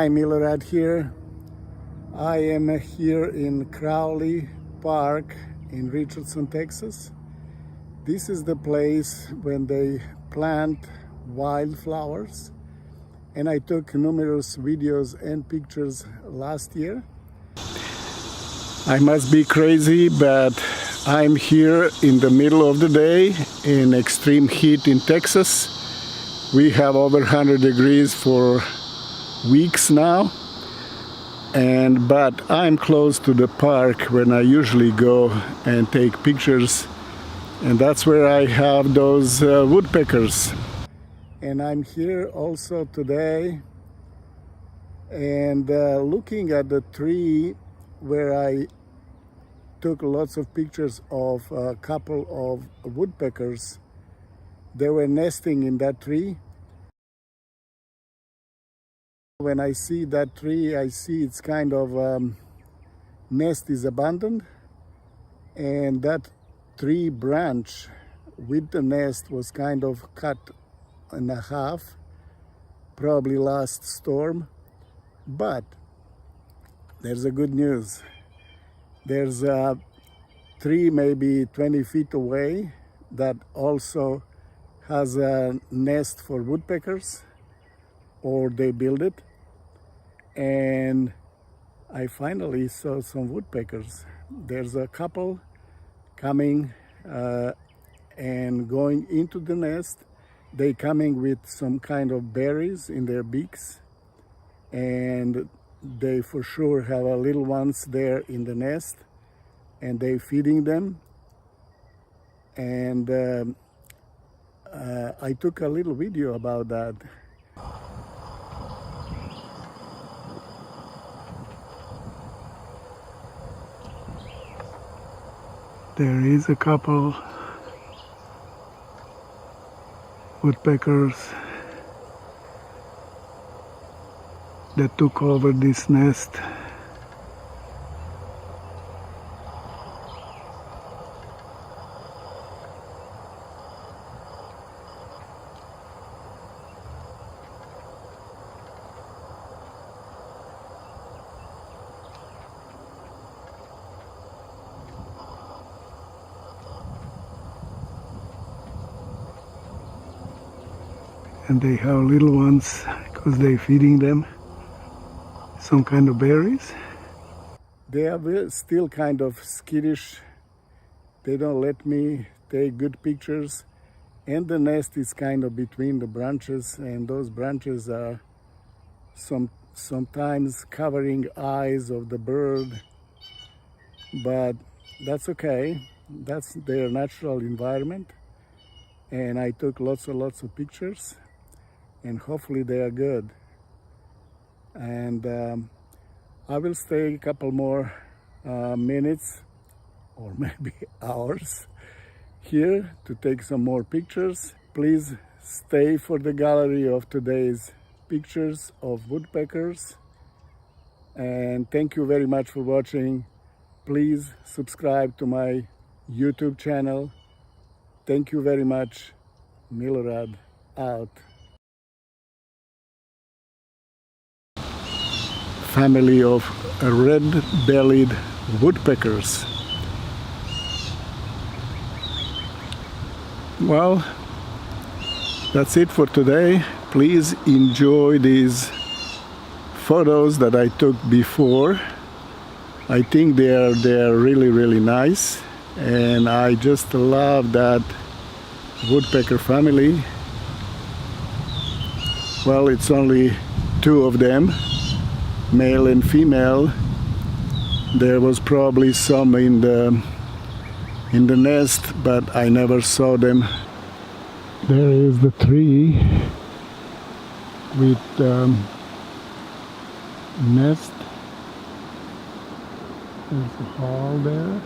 Hi, Milorad here. I am here in Crowley Park in Richardson, Texas. This is the place when they plant wildflowers, and I took numerous videos and pictures last year. I must be crazy, but I'm here in the middle of the day in extreme heat in Texas. We have over 100 degrees for weeks now, but I'm close to the park when I usually go and take pictures, and that's where I have those woodpeckers. And I'm here also today and looking at the tree where I took lots of pictures of a couple of woodpeckers. They were nesting in that tree. When I see that tree, I see it's kind of nest is abandoned, and that tree branch with the nest was kind of cut in half, probably last storm. But there's a good news. There's a tree maybe 20 feet away that also has a nest for woodpeckers, or they build it, and I finally saw some woodpeckers. There's a couple coming and going into the nest. They coming with some kind of berries in their beaks, and they for sure have a little ones there in the nest, and they feeding them. And I took a little video about that. There is a couple woodpeckers that took over this nest. And they have little ones because they're feeding them some kind of berries. They are still kind of skittish. They don't let me take good pictures, and the nest is kind of between the branches, and those branches are sometimes covering eyes of the bird, but that's okay. That's their natural environment, and I took lots of pictures, and hopefully they are good. And I will stay a couple more minutes or maybe hours here to take some more pictures. Please stay for the gallery of today's pictures of woodpeckers, and thank you very much for watching. Please subscribe to my YouTube channel. Thank you very much. Milorad out. Family of red-bellied woodpeckers. Well, that's it for today. Please enjoy these photos that I took before. I think they are really nice, and I just love that woodpecker family. Well, it's only two of them, male and female. There was probably some in the nest, but I never saw them. There is the tree with nest. There's a hall there.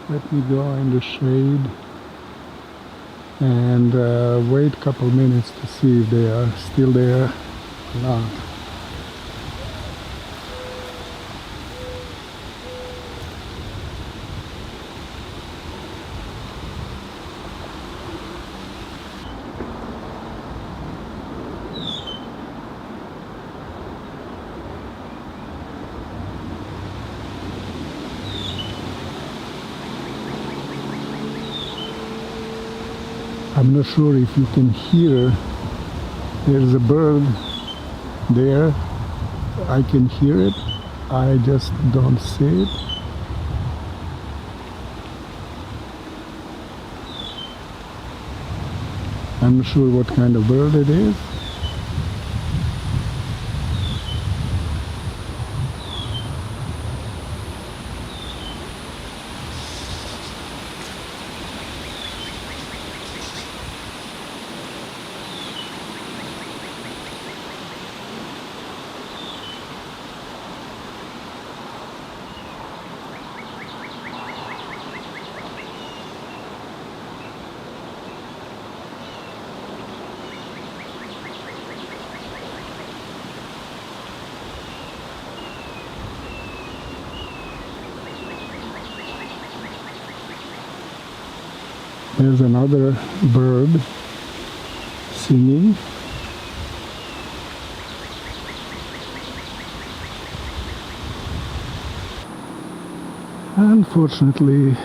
Let me go in the shade and wait a couple minutes to see if they are still there or not. I'm not sure if you can hear. There's a bird there. I can hear it. I just don't see it. I'm not sure what kind of bird it is. There's another bird singing. Unfortunately,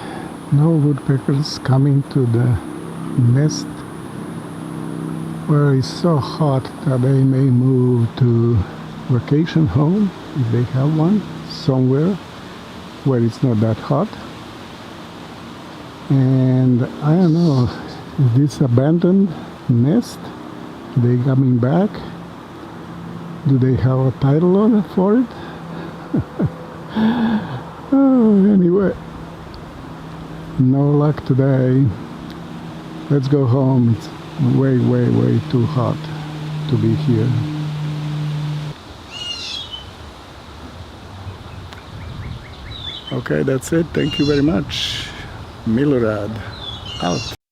no woodpeckers coming to the nest, where it's so hot that they may move to vacation home, if they have one, somewhere where it's not that hot. And I don't know, is this abandoned nest? They coming back? Do they have a title on it for it? Oh, anyway, no luck today. Let's go home. It's way, way, way too hot to be here. Okay, that's it. Thank you very much. Milorad out.